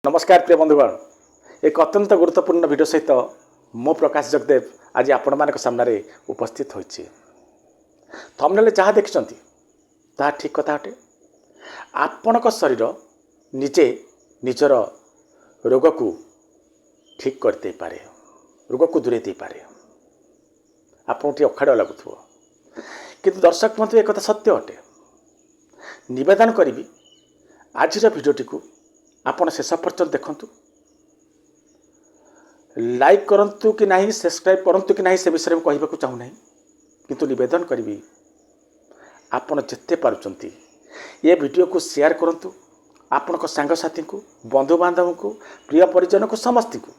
नमस्कार प्रिय बंधुगण, एक अत्यंत गुरुत्वपूर्ण भिडियो सहित मो प्रकाश जगदेव आज आपण मान सामने उपस्थित होइछि। थंबनेल जहाँ देखिछंती ता ठीक कथा अटे। आपणक शरीर निजे निजर रोग को ठीक करते पारे, रोग को दूरे दे पारे। आपन टी अखाड़ लगुथो किंतु दर्शक बंधु एक कथा सत्य अटे। निवेदन करी आज भिडियोटी को आपण शेष पर्यंत देखंतु, लाइक करंतु कि नहीं, सब्सक्राइब करंतु कि नहीं, से विषय में कहबाक चाहू नहीं, किंतु निवेदन करी आपण जिते पारुचंती ये वीडियो को शेयर करंतु आपण को सांग साथी को, बंधु बांधव को, प्रिय परिजन को, समस्त को।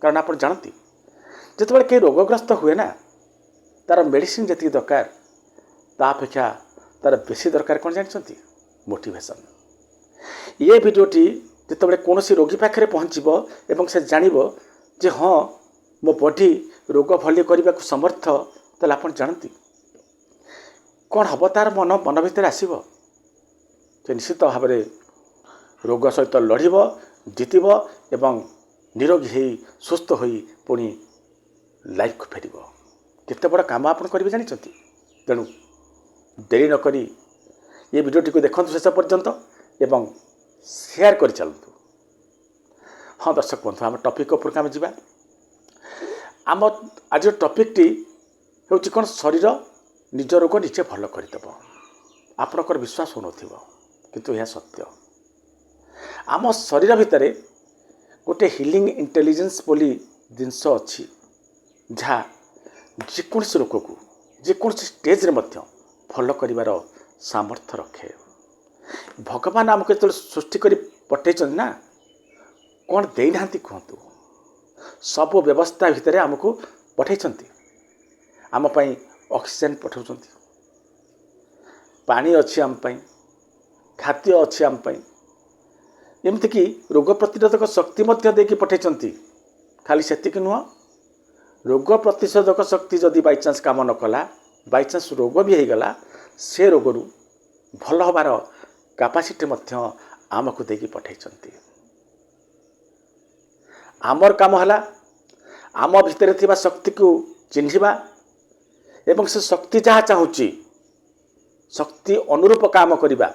कारण आप जानती जिते कई रोगग्रस्त हुए ना, तार मेडिसिन जी दरकार ता अपेक्षा तार बेसी दरकार कौन जानते, मोटिवेशन। ये भिडियोटी जिते कौन रोगी पाखे पहुँचब एवं से जानब जे हाँ मो बॉडी रोग भली करने को समर्थ, ताल आप जानती कौन हम तार मन मन भितर आसब, से निश्चित भाव में रोग सहित लड़ब, जीतब एवं निरोगी हो सुस्थ हो पुणी लाइफ को फेर। केते बड़ काम आप करेंगे जानते, तेणु देरी नक ये भिडियोटी को देखते शेष पर्यंत एवं शेयर कर चलतु। हाँ दर्शक बंधु, आम टॉपिक उपर आम जा। आम आज टॉपिकटी हूँ कौन, शरीर निज रोग निजे भल करदेव। आपणकर विश्वास हो किंतु यह सत्य। आम शरीर भितर गोटे हिलिंग इंटेलिजेंस बोली जिनस अच्छी, जहाँ जेकोसी रोग को जेकोसी स्टेज रे मध्य भल करिवार सामर्थ्य रखे। भगवान आमको जो सृष्टि कर पठे ना, कौन देना कहतु, सब व्यवस्था भितर आमको पठे। आम पाई ऑक्सीजन पठाउछंती, पानी अच्छी आम पाई, खाद्य अच्छी आम पाई, एमती कि रोग प्रतिरोधक शक्ति मध्य देकी पठे। खाली सेतिक नुह, रोग प्रतिरोधक शक्ति जदि बाई चांस काम न कला, बाई चांस रोग भी होगला, से रोगरू भल हबार कैपेसिटी मध्य आमको देकी पठे। आमर काम है आम भितर थिबा शक्ति को चिन्हिबा एवं से शक्ति जहाँ चाहूँगी शक्ति अनुरूप काम करिबा।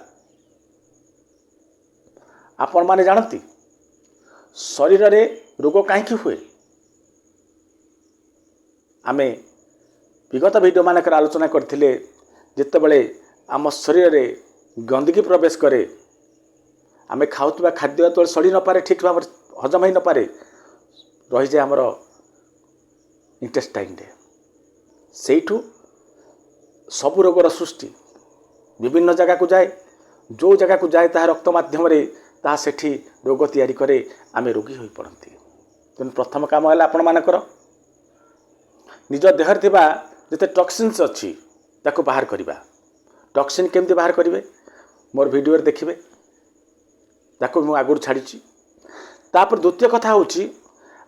आपण माने जानती शरीर रे रोग कहीं हुए। आमे विगत वीडियो मानकर आलोचना करथिले, जितेबले आम शरीर रे गंदगी प्रवेश करे, आमे खाउतबा खाद्य तो सड़ी न पारे, ठीक भाव हजम हो न पारे, रही जाए आमर इंटेस्टाइन रे। सेठू सब रोगर सृष्टि विभिन्न जगह को जाए, जो जगह को जाए ता रक्त माध्यम ता सेठी रोग तैयारी करे, आमे रोगी हो पड़ती। तेणु प्रथम काम है आपण मानकर निज देहर थिबा जते टॉक्सिन्स अच्छी ताको बाहर करिबा। टॉक्सिन केमती बाहर करिवे मोर वीडियो रे देखिबे, ताको मु आगुर छाड़ी। तापर द्वितीय कथा होची,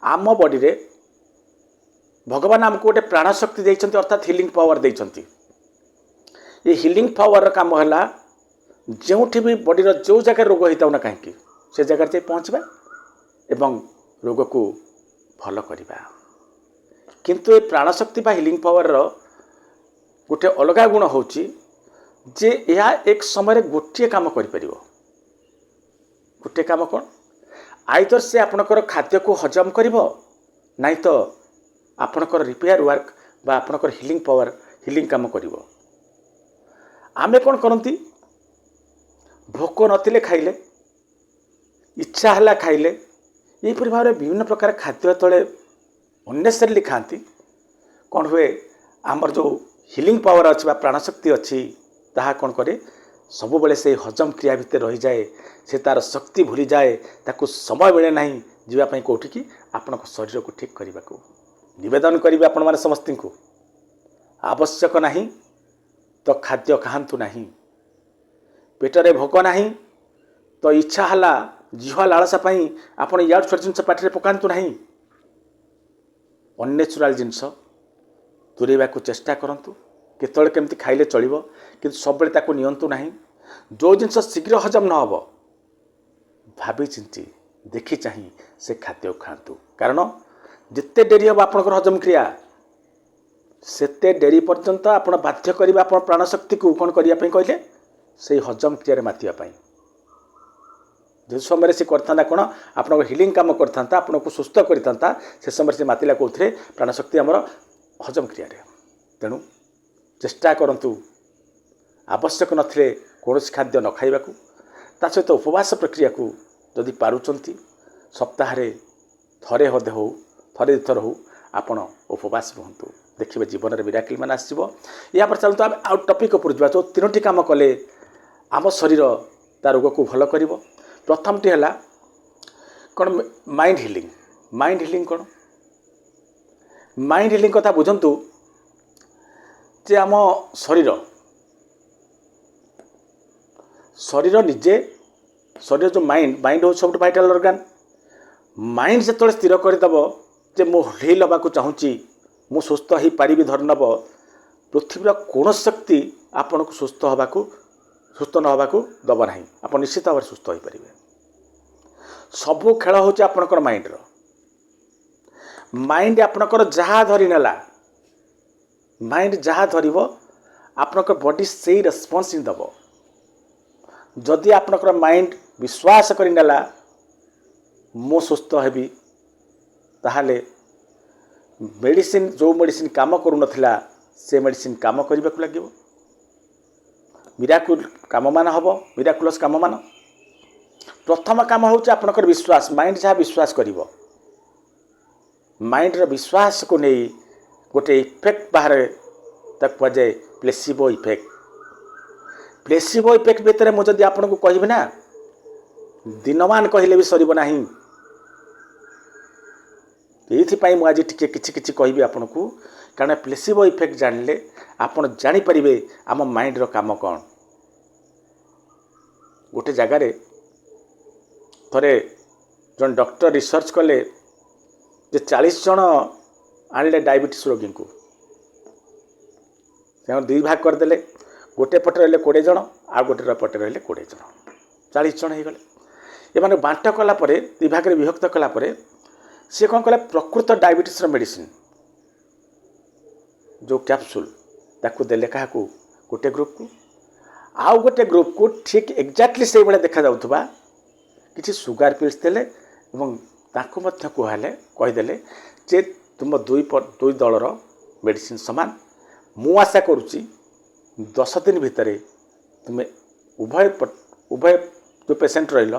आम बॉडी रे भगवान आमको गोटे प्राण शक्ति देइछन्ति, अर्थात हिलिंग पावर देइछन्ति। ये हिलिंग पावर काम है जोठी भी बॉडी रो जो जगह रोग होता ना कहीं से जगह जाए पहुँचवा एवं रोग को भल करवा। किंतु ये प्राण शक्ति बा हिलिंग पावर रो गोटे अलग गुण होची जे यह एक समय गोटे काम कर परिवो। गोटे काम कौन, आइदर से आपणकर खाद्य को हजम करिवो, नहीं तो आपणकर रिपेयर वर्क बा आपणकर हिलिंग पावर हिलिंग काम करिवो। आमे कौन करती, भोक नथिले खाइले, इच्छा हला खाइले, यहीपरि भाव में विभिन्न प्रकार खाद्य तले अननेसेसरली खाती। कौन हुए, आमर जो हिलिंग पावर अच्छी प्राण शक्ति अच्छी ताहा कौन करे, सब बेले से हजम क्रिया भितर रही जाए, से तार शक्ति भूली जाए, ताको समय मिले नहीं जीवाई कौटी की आपण शरीर को ठीक करने को। निवेदन करेंगे आपण मैंने समस्त को, आवश्यक नहीं तो खाद्य खातु नहीं, पेटरे भोक नहीं तो इच्छा हला जीवा लालसा आपण यार छोट जिनस पाटे पकातु नहीं। अननेचुराल जिनस दूरेबा को चेष्टा करंतु। केतळे केमती खाइले चलिबो, किंतु सब बेले ताको नियंतु नहीं। जो जिनस शीघ्र हजम न हो भाभी चिंती देखि चाहि से खाद्य खातु कारण जिते डेरी हम आपंकर हजम क्रिया सेते डेरी पर्यंत आपण बाध्य करिबा आपण प्राणशक्ति को कौन करने कहले से हजम क्रिया मातिबा जो समय से करता कौन आप हिलिंग कम करता आपन को सुस्थ करता से समय से मातिला कौन प्राणशक्ति आमर हजम क्रिया तेणु चेष्टा करूँ आवश्यक नथिले कौन खाद्य न खाइबा ता सहित उपवास प्रक्रिया को जदि पारुचंती सप्ताह थरे हदे हो थरे दुथर हो आपण उपवास रुहतु देखिए जीवन में मिराकिल मान आसो या पर चलते आम आउ टपिक उपर जा जो तीनोटी काम कले आम शरीर ता रोग को भल कर प्रथमटी है कौन माइंड हिलिंग कौन माइंड हिलिंग कथा बुझंतु जे आम शरीर निजे शरीर जो माइंड हो सब वाइटल ऑर्गन माइंड जो स्थिर करदेव जे मु हिल हवा चाहूँगी मु सुस्थ हो पारि धरनब पृथ्वीर कौन शक्ति आपन को सुस्थ न हवा दब ना आप निश्चित भाव सुस्थ हो पारे सबू खेल हूँ आपणकर माइंड आपणकर जहाँ धरी नेला माइंड जहाँ धर आपणकर बॉडी से रेस्पॉन्स दब जदि आपणकर माइंड विश्वास कर नेला मु सुस्थ हेबी ताहले मेडिसिन जो मेडिसिन काम करू नथिला से मेडिसिन काम करने को लगे मिराकुल काम मान हम मिराकुलस काम मान प्रथम काम हूँ आपणकर विश्वास माइंड जहाँ विश्वास कर माइंड विश्वास को नहीं गोटे इफेक्ट बाहर तक कहुए प्लेसिबो इफेक्ट भितर मुझे आपन को कहबी ना दिनमान कहले भी सर ना ये मुझे टे कि कहबी आपन को कारण प्लेसिबो इफेक्ट जानले आपन जानीपारे आम माइंड रो काम कौन गोटे जगार थे जन डॉक्टर रिसर्च कले 40 जन आणले डायबिटीज रोगी को दुई भाग करदे गोटे पटे रही 20 जन आ गोटे पटे रही 20 जन 40 जन हो गले ये बांट कलापर दुई भाग में विभक्त कलापर सी कौन कले प्रकृत डायबिटीज मेडिसिन जो कैप्सूल ताकू देले क्या गोटे ग्रुप को आउ गोटे ग्रुप को ठीक एक्जाक्टली से भाई देखा जाउथबा किसी सुगार पिल्स देले कहले कहीदेले जे तुम दुई दलर मेडिसिन सामान मु आशा करुच्ची 10 दिन भितर तुम्हें उभय जो पेसेंट रहिल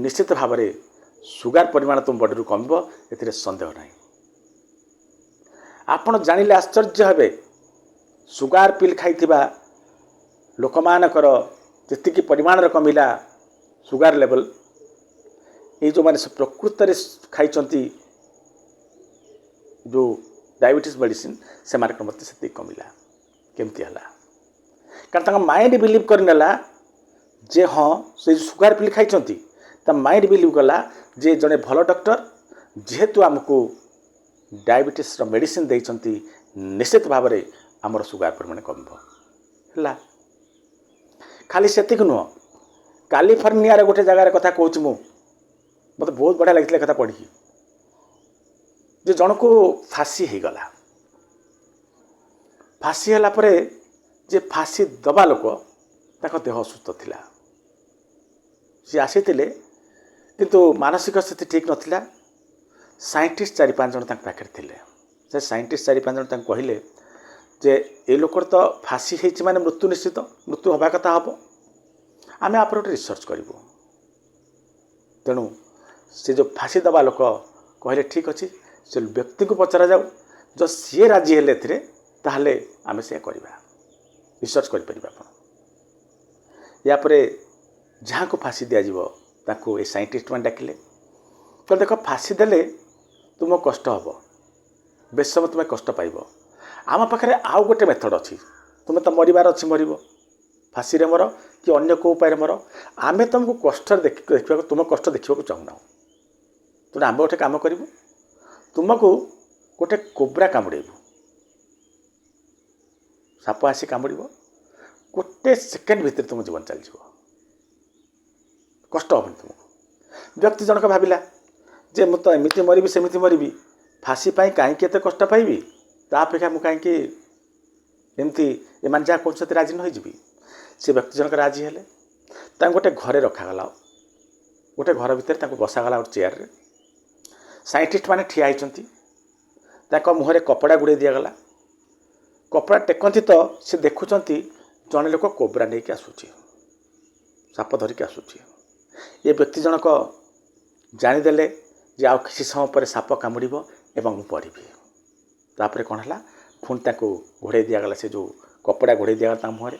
निश्चित भाव में सुगार परिमाण तुम बॉडी कम ए सन्देह ना आपण जानिले आश्चर्य हेबे सुगार पिल खाइथिबा लोक मानकर जेतिकी परिमाण कमिला सुगार लेवल ये जो माने प्रकृत में खाई जो डायबिटीज मेडिसिन से मत से कमिला केमती है कारण माइंड बिलीव करनेला जे हाँ से सुगार पिल खाई माइंड बिलीव कला जे जड़े भल डॉक्टर जेहेतु आमको डायबिटीज मेडिसिन देइचंती निश्चित भाव में आमर सुगार परिमाण कम है खाली से नुह कैलिफोर्निया गोटे जगार कथा कहूँ मु मत बहुत बढ़िया लगी कथा पढ़ी जे जन को फांसी हो गला फांसी है पर जे फांसी दबा लोक देह असुस्थ थिला सी आसी किंतु मानसिक स्थिति ठीक नथिला साइंटिस्ट 4-5 जन पाखे थे से साइंटिस्ट 4-5 जन कहले जे ए लोकर तो फांसी होती माने मृत्यु निश्चित मृत्यु हवा कथा हम आम आप गोटे रिसर्च करूँ तेणु से जो फांसी दबा लोक कहले ठीक अच्छे से व्यक्ति को पचरा जाऊ जो सी राजी हेले ताहले आम से करवा रिसर्च कर जहाँ को फांसी दिज्व ताको ए साइंटिस्ट मैंने डाकिले तो देख फांसी देले तुम कष्ट हम बेस समय तुम्हें कष्ट पाइब आम पाखे आउ गोटे मेथड अच्छी तुम्हें तो मरबार अच्छी मर फांसी मर कि अन्य को उपाय मर आम तुमको कष्ट देखा तुम कष्ट देखा चाहूना तेणु आम गोटे कम करूँ तुमको गोटे कोब्रा कामुड़ेबू साप आसी कामुड़ गोटे सेकेंड भितर तुम जीवन चल कष्ट हेनी तुमको ବ୍ୟକ୍ତି ଜଣକ ଭାବିଲା ଯେ ମୁଁ ତ ଏମିତି ମରିବି ସେମିତି ମରିବି, ଫାଶୀ ପାଇଁ କାହିଁକି ଏତେ କଷ୍ଟ ପାଇବି, ତା ଅପେକ୍ଷା ମୁଁ କାହିଁକି ଏମିତି ଏମାନେ ଯାହା କହୁଛନ୍ତି ରାଜି ନ ହୋଇଯିବି। ସେ ବ୍ୟକ୍ତି ଜଣକ ରାଜି ହେଲେ। ତାଙ୍କୁ ଗୋଟେ ଘରେ ରଖାଗଲା, ଗୋଟେ ଘର ଭିତରେ ତାଙ୍କୁ ବସାଗଲା ଗୋଟେ ଚେୟାରରେ। ସାଇଣ୍ଟିଷ୍ଟ ମାନେ ଠିଆ ହେଇଛନ୍ତି, ତାଙ୍କ ମୁହଁରେ କପଡ଼ା ଗୁଡ଼େଇ ଦିଆଗଲା। କପଡ଼ା ଟେକନ୍ତି ତ ସେ ଦେଖୁଛନ୍ତି ଜଣେ ଲୋକ କୋବ୍ରା ନେଇକି ଆସୁଛି, ସାପ ଧରିକି ଆସୁଛି। ଏ ବ୍ୟକ୍ତି ଜଣକ ଜାଣିଦେଲେ ଯେ ଆଉ କିଛି ସମୟ ପରେ ସାପ କାମୁଡ଼ିବ ଏବଂ ମୁଁ ପଡ଼ିବି। ତାପରେ କ'ଣ ହେଲା, ପୁଣି ତାଙ୍କୁ ଘୋଡ଼େଇ ଦିଆଗଲା, ସେ ଯେଉଁ କପଡ଼ା ଘୋଡ଼େଇ ଦିଆଗଲା ତା ମୁହଁରେ।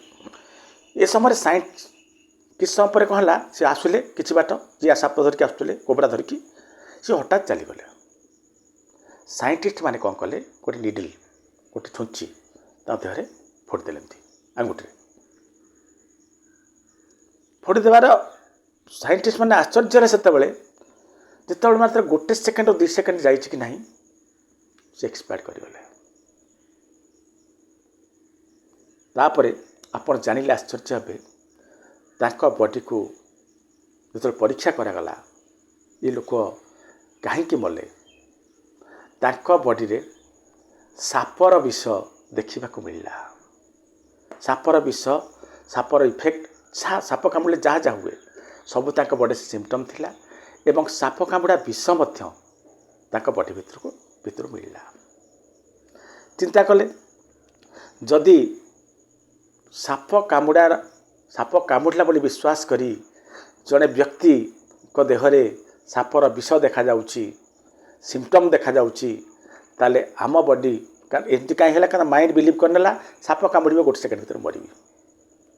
ଏ ସମୟରେ କିଛି ସମୟ ପରେ କ'ଣ ହେଲା, ସେ ଆସିଲେ କିଛି ବାଟ, ଯିଏ ସାପ ଧରିକି ଆସୁଥିଲେ କୋବ୍ରା ଧରିକି, ସେ ହଠାତ୍ ଚାଲିଗଲେ। ସାଇଣ୍ଟିଷ୍ଟ ମାନେ କ'ଣ କଲେ, ଗୋଟେ ନିଡିଲ୍, ଗୋଟେ ଛୁଞ୍ଚି ତାଙ୍କ ଦେହରେ ଫୋଡ଼ିଦେଲେ, ଏମିତି ଆଙ୍ଗୁଠିରେ ଫୋଡ଼ି ଦେବାର ସାଇଣ୍ଟିଷ୍ଟ ମାନେ ଆଶ୍ଚର୍ଯ୍ୟ ହେଲେ ସେତେବେଳେ, ଯେତେବେଳେ ମାତ୍ର 1 ସେକେଣ୍ଡ 2 ସେକେଣ୍ଡ ଯାଇଛି କି ନାହିଁ, ସେ ଏକ୍ସପାୟାର୍ଡ କରିଗଲେ। ତାପରେ ଆପଣ ଜାଣିଲେ ଆଶ୍ଚର୍ଯ୍ୟ ହେବେ, ତାଙ୍କ ବଡ଼ିକୁ ଯେତେବେଳେ ପରୀକ୍ଷା କରାଗଲା, ଏ ଲୋକ କାହିଁକି ମଲେ, ତାଙ୍କ ବଡ଼ିରେ ସାପର ବିଷ ଦେଖିବାକୁ ମିଳିଲା। ସାପର ବିଷ, ସାପର ଇଫେକ୍ଟ, ସାପ କାମୁଡ଼ିଲେ ଯାହା ଯାହା ହୁଏ ସବୁ ତାଙ୍କ ବଡ଼ିରେ ସିମ୍ପଟମ୍ ଥିଲା ଏବଂ ସାପ କାମୁଡ଼ା ବିଷ ମଧ୍ୟ ତାଙ୍କ ବଡ଼ି ଭିତରୁ ମିଳିଲା। ଚିନ୍ତା କଲେ, ଯଦି ସାପ କାମୁଡ଼ିଲା ବୋଲି ବିଶ୍ୱାସ କରି ଜଣେ ବ୍ୟକ୍ତିଙ୍କ ଦେହରେ ସାପର ବିଷ ଦେଖାଯାଉଛି, ସିମ୍ପଟମ୍ ଦେଖାଯାଉଛି, ତାହେଲେ ଆମ ବଡ଼ି ଏମିତି କାହିଁ ହେଲା, କାରଣ ମାଇଣ୍ଡ ବିଲିଭ୍ କରିନେଲା ସାପ କାମୁଡ଼ିବ 1 ସେକେଣ୍ଡ ଭିତରେ ମରିବି।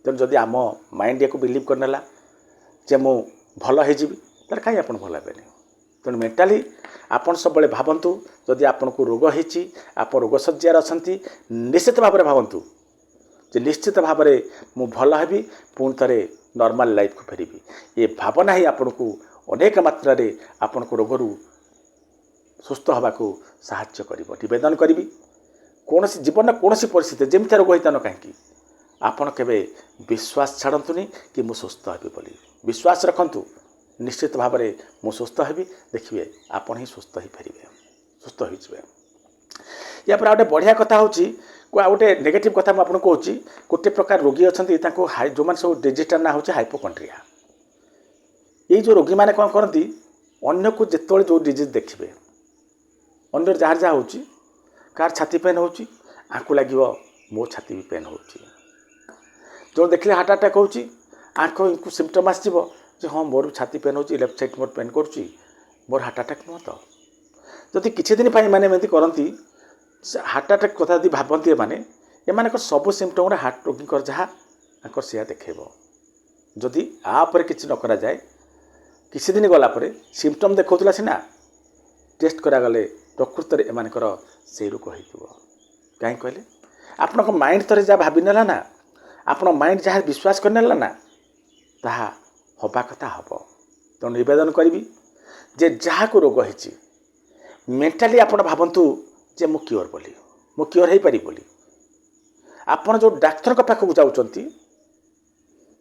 ତେଣୁ ଯଦି ଆମ ମାଇଣ୍ଡ ୟାକୁ ବିଲିଭ୍ କରିନେଲା ଯେ ମୁଁ ଭଲ ହେଇଯିବି, ତାହେଲେ କାହିଁ ଆପଣ ଭଲ ହେବେନି। ତେଣୁ ମେଣ୍ଟାଲି ଆପଣ ସବୁବେଳେ ଭାବନ୍ତୁ, ଯଦି ଆପଣଙ୍କୁ ରୋଗ ହେଇଛି, ଆପଣ ରୋଗ ଶଯ୍ୟାରେ ଅଛନ୍ତି, ନିଶ୍ଚିତ ଭାବରେ ଭାବନ୍ତୁ ଯେ ନିଶ୍ଚିତ ଭାବରେ ମୁଁ ଭଲ ହେବି, ପୁଣି ଥରେ ନର୍ମାଲ ଲାଇଫକୁ ଫେରିବି। ଏ ଭାବନା ହିଁ ଆପଣଙ୍କୁ ଅନେକ ମାତ୍ରାରେ ଆପଣଙ୍କ ରୋଗରୁ ସୁସ୍ଥ ହେବାକୁ ସାହାଯ୍ୟ କରିବ। ନିବେଦନ କରିବି, କୌଣସି ଜୀବନର କୌଣସି ପରିସ୍ଥିତି ଯେମିତି ରୋଗ ହେଇଥାନ କାହିଁକି, ଆପଣ କେବେ ବିଶ୍ୱାସ ଛାଡ଼ନ୍ତୁନି କି ମୁଁ ସୁସ୍ଥ ହେବି ବୋଲି। ବିଶ୍ୱାସ ରଖନ୍ତୁ, ନିଶ୍ଚିତ ଭାବରେ ମୁଁ ସୁସ୍ଥ ହେବି, ଦେଖିବେ ଆପଣ ହିଁ ସୁସ୍ଥ ହେଇପାରିବେ, ସୁସ୍ଥ ହୋଇଯିବେ। ୟାପରେ ଆଉ ଗୋଟେ ବଢ଼ିଆ କଥା ହେଉଛି, ଆଉ ଗୋଟେ ନେଗେଟିଭ୍ କଥା ମୁଁ ଆପଣଙ୍କୁ କହୁଛି। ଗୋଟେ ପ୍ରକାର ରୋଗୀ ଅଛନ୍ତି, ତାଙ୍କୁ ଯେଉଁମାନେ ସବୁ ଡିଜିଜ୍ଟା ନାଁ ହେଉଛି ହାଇପୋକଣ୍ଡ୍ରିଆ। ଏଇ ଯେଉଁ ରୋଗୀମାନେ କ'ଣ କରନ୍ତି, ଅନ୍ୟକୁ ଯେତେବେଳେ ଯେଉଁ ଡିଜିଜ୍ ଦେଖିବେ, ଅନ୍ୟର ଯାହାର ଯାହା ହେଉଛି, କାହାର ଛାତି ପେନ୍ ହେଉଛି, ଆଙ୍କୁ ଲାଗିବ ମୋ ଛାତି ବି ପେନ୍ ହେଉଛି। ଯେଉଁ ଦେଖିଲେ ହାର୍ଟ ଆଟାକ୍ ହେଉଛି, ଆଙ୍କୁ ସିମ୍ପଟମ୍ ଆସିଯିବ ଯେ ହଁ ମୋର ଛାତି ପେନ୍ ହେଉଛି, ଲେଫ୍ଟ ସାଇଡ୍ ମୋର ପେନ୍ କରୁଛି, ମୋର ହାର୍ଟ ଆଟାକ୍ ନୁହଁ ତ। ଯଦି କିଛି ଦିନ ପାଇଁ ଏମାନେ ଏମିତି କରନ୍ତି, ହାର୍ଟ ଆଟାକ୍ କଥା ଯଦି ଭାବନ୍ତି, ଏମାନଙ୍କର ସବୁ ସିମ୍ପଟମ୍ରେ ହାର୍ଟ ରୋଗୀଙ୍କର ଯାହା ତାଙ୍କର ସେୟା ଦେଖେଇବ। ଯଦି ଆ ଉପରେ କିଛି ନ କରାଯାଏ, କିଛି ଦିନ ଗଲା ପରେ ସିମ୍ପଟମ୍ ଦେଖାଉଥିଲା ସିନା, ଟେଷ୍ଟ କରାଗଲେ ପ୍ରକୃତରେ ଏମାନଙ୍କର ସେଇ ରୋଗ ହେଇଥିବ। କାହିଁକି କହିଲେ, ଆପଣଙ୍କ ମାଇଣ୍ଡ ଥରେ ଯାହା ଭାବିନେଲା ନା, ଆପଣ ମାଇଣ୍ଡ ଯାହା ବିଶ୍ୱାସ କରିନେଲା ନା, ତାହା ହେବା କଥା ହେବ। ତେଣୁ ନିବେଦନ କରିବି ଯେ ଯାହାକୁ ରୋଗ ହେଇଛି, ମେଣ୍ଟାଲି ଆପଣ ଭାବନ୍ତୁ ଯେ ମୁଁ କ୍ୟୁଅର୍ ବୋଲି, ମୁଁ କ୍ୟୁଅର୍ ହେଇପାରିବି ବୋଲି। ଆପଣ ଯେଉଁ ଡାକ୍ତରଙ୍କ ପାଖକୁ ଯାଉଛନ୍ତି,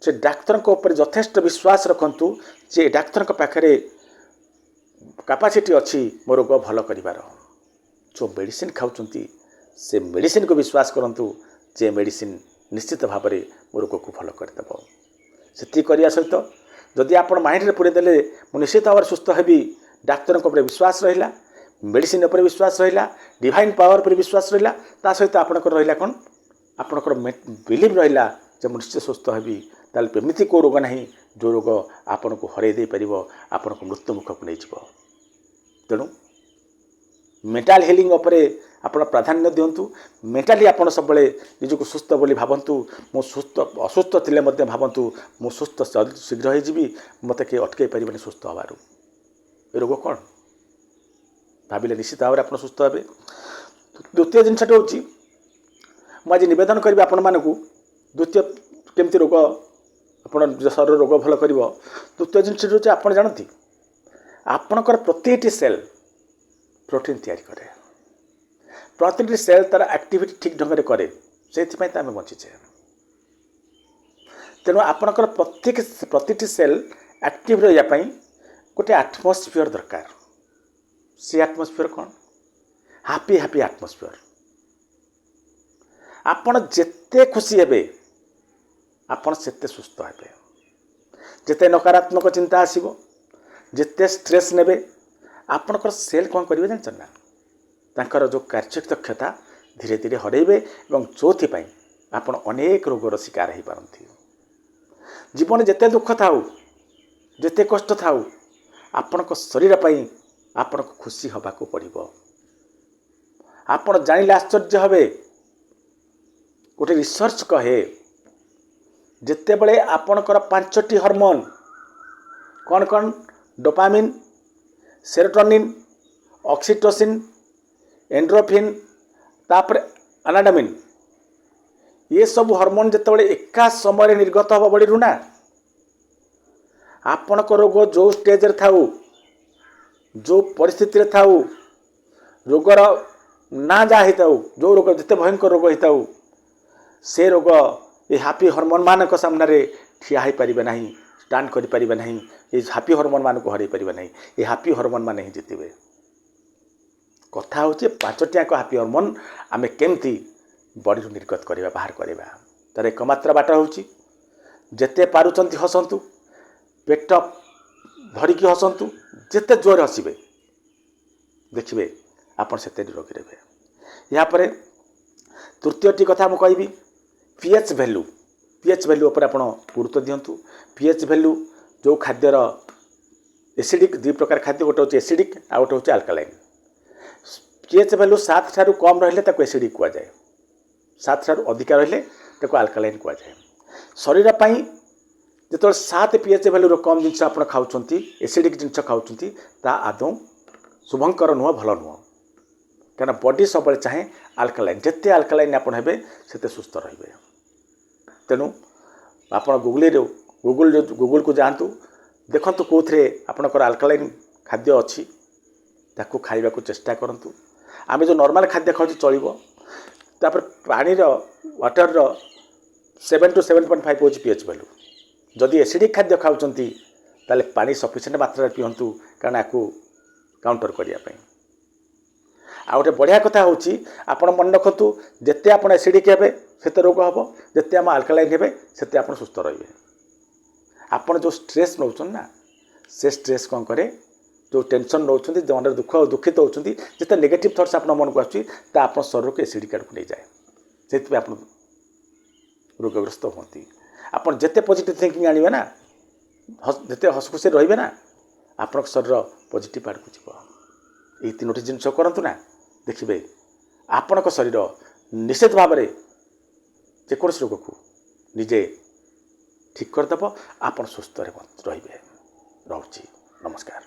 ସେ ଡାକ୍ତରଙ୍କ ଉପରେ ଯଥେଷ୍ଟ ବିଶ୍ୱାସ ରଖନ୍ତୁ ଯେ ଡାକ୍ତରଙ୍କ ପାଖରେ କାପାସିଟି ଅଛି ମୋ ରୋଗ ଭଲ କରିବାର। ଯେଉଁ ମେଡ଼ିସିନ୍ ଖାଉଛନ୍ତି, ସେ ମେଡ଼ିସିନ୍କୁ ବିଶ୍ୱାସ କରନ୍ତୁ ଯେ ମେଡ଼ିସିନ୍ ନିଶ୍ଚିତ ଭାବରେ ମୋ ରୋଗକୁ ଭଲ କରିଦେବ। ସେତିକି କରିବା ସହିତ ଯଦି ଆପଣ ମାଇଣ୍ଡରେ ପୁରେଇ ଦେଲେ ମୁଁ ନିଶ୍ଚିତ ଭାବରେ ସୁସ୍ଥ ହେବି, ଡାକ୍ତରଙ୍କ ଉପରେ ବିଶ୍ୱାସ ରହିଲା, ମେଡ଼ିସିନ୍ ଉପରେ ବିଶ୍ୱାସ ରହିଲା, ଡିଭାଇନ୍ ପାୱାର ଉପରେ ବିଶ୍ୱାସ ରହିଲା, ତା ସହିତ ଆପଣଙ୍କର ରହିଲା କ'ଣ, ଆପଣଙ୍କର ବିଲିଭ୍ ରହିଲା ଯେ ମୁଁ ନିଶ୍ଚିତ ସୁସ୍ଥ ହେବି, ତାହେଲେ ଏମିତି କେଉଁ ରୋଗ ନାହିଁ ଯେଉଁ ରୋଗ ଆପଣଙ୍କୁ ହରାଇ ଦେଇପାରିବ, ଆପଣଙ୍କୁ ମୃତ୍ୟୁ ମୁଖକୁ ନେଇଯିବ। ତେଣୁ ମେଣ୍ଟାଲ ହିଲିଂ ଉପରେ ଆପଣ ପ୍ରାଧାନ୍ୟ ଦିଅନ୍ତୁ। ମେଣ୍ଟାଲି ଆପଣ ସବୁବେଳେ ନିଜକୁ ସୁସ୍ଥ ବୋଲି ଭାବନ୍ତୁ। ମୁଁ ଅସୁସ୍ଥ ଥିଲେ ମଧ୍ୟ ଭାବନ୍ତୁ ମୁଁ ସୁସ୍ଥ ଶୀଘ୍ର ହେଇଯିବି, ମୋତେ କେହି ଅଟକାଇ ପାରିବେନି ସୁସ୍ଥ ହେବାରୁ। ଏ ରୋଗ କ'ଣ ଭାବିଲେ ନିଶ୍ଚିତ ଭାବରେ ଆପଣ ସୁସ୍ଥ ହେବେ। ଦ୍ୱିତୀୟ ଜିନିଷଟି ହେଉଛି, ମୁଁ ଆଜି ନିବେଦନ କରିବି ଆପଣମାନଙ୍କୁ, ଦ୍ୱିତୀୟ କେମିତି ରୋଗ ଆପଣ ନିଜ ଶରୀର ରୋଗ ଭଲ କରିବ। ଦ୍ୱିତୀୟ ଜିନିଷଟି ହେଉଛି, ଆପଣ ଜାଣନ୍ତି ଆପଣଙ୍କର ପ୍ରତିଟି ସେଲ୍ ପ୍ରୋଟିନ୍ ତିଆରି କରେ। ପ୍ରତିଟି ସେଲ୍ ତା'ର ଆକ୍ଟିଭିଟି ଠିକ୍ ଢଙ୍ଗରେ କରେ, ସେଇଥିପାଇଁ ତ ଆମେ ବଞ୍ଚିଛେ। ତେଣୁ ଆପଣଙ୍କର ପ୍ରତିଟି ସେଲ୍ ଆକ୍ଟିଭ୍ ରହିବା ପାଇଁ गोटे आटमोस्फियर दरकार। से आटमोस्फियर कौन? Happy happy atmosphere. आपण जेते खुशी हेबे आपण सेते सुस्थ हेबे। जेते नकारात्मक चिंता आसीबो, जेते स्ट्रेस नेबे, आपणकर सेल कौन करेंगे जानते ना, तांकर जो कार्यदक्षता धीरे धीरे हरेबे और जो आपण अनेक रोगर शिकार हो पारती। जीवन जेते दुख थाऊ, जेते कष्ट थाऊ, आपण शरीर पर आपण खुशी हवा को पड़ो। आपण जानिले आश्चर्य हबे, गोटे रिसर्च कहे जिते बड़े आपणकर 5टी हार्मोन कौन कौन? डोपामिन, सेरोटोनिन, ऑक्सीटोसिन, एंड्रोफिन, तापर एनाडोमिन, ये सब हार्मोन जिते बड़े एका समय निर्गत हम बॉडी ना, आपणक रोग जो स्टेज रे थाऊ, जो परिस्थिति रे थाऊ, रोगर ना जा होता, जो रोग जिते भयंकर रोग होता, से रोग ये हैप्पी हार्मोन मानक सामने ठिया हो पारे ना, स्टांड करें ना, ये हैप्पी हार्मोन मान को हर पारे ना, ये हैप्पी हार्मोन मान ही जितबे। कथा हूँ 5टी हैप्पी हार्मोन आम केमती बॉडी निर्गत करवा, बाहर करवा। तार एकमात्र बाट हूँ जिते पारुचंती हसंतु, पेट धरिकी हसंतु, जिते जोर हसबे देखिए आपन से निरोगी रहे। यापर तृतीयटी कथा मुझे कहबी पीएच वैल्यू। पीएच वैल्यू उपर आप गुरुत्व दिंतु। पीएच वैल्यू जो खाद्यर एसिडिक, 2 प्रकार खाद्य, गोटे हूँ एसिडिक आ गोटे हूँ आल्कालाइन। पीएच वैल्यू 7 ठारू कम रहिले एसिडिक कह जाए, 7 ठारू अधिका रहिले आल्कालाइन कह जाए। शरीर पर जो 7 पीएच वैल्यू कम जिन आप खाऊँ, एसिडिक जिन खाऊँ, ता आदौ शुभंकर नुह, भल नुह। क्या बॉडी सब चाहे आल्कालाइन, जिते आल्कालाइन आप से सुस्थ रे। तेणु आप गूगल को जातु, देखु कौथे आपणकर आल्कालाइन खाद्य अच्छी, ताकू खाइबा को चेष्टा करंतु। आमे जो नॉर्मल खाद्य खाऊ चलो, तापर पानी वाटर 7 to 7.5 हो पीएच वैल्यू। जदि एसिडिक खाद्य खाऊँ ताले पानी सफिशिएंट मात्रा पिंतु, कारण आपको काउंटर करने। आ गोटे बढ़िया कथा हूँ आपड़ मन रखु, जिते आप एसिडिक हे से रोग हम, जिते आम आल्कालाइन हे से आप सुस्थ रे। आप जो स्ट्रेस नौ ना, से स्ट्रेस कौन करे, जो टेंशन नौ मन दुख दुखित होती, जिते नेगेटिव थट्स आप मन को आप शरीर को एसिडिक आड़ को नहीं जाए, से आप रोगग्रस्त होती। आप जिते पॉजिटिव थिंकिंग आने ना, जिते हसखुशी रे ना, आप शरीर पॉजिटिव आड़ को जीव। ये 3टी जिनस करूँ ना, देखिए आपण शरीर निश्चित भाव में जेकोसी रोग को निजे ठीक करदेव, आप सुस्थ रे। नमस्कार।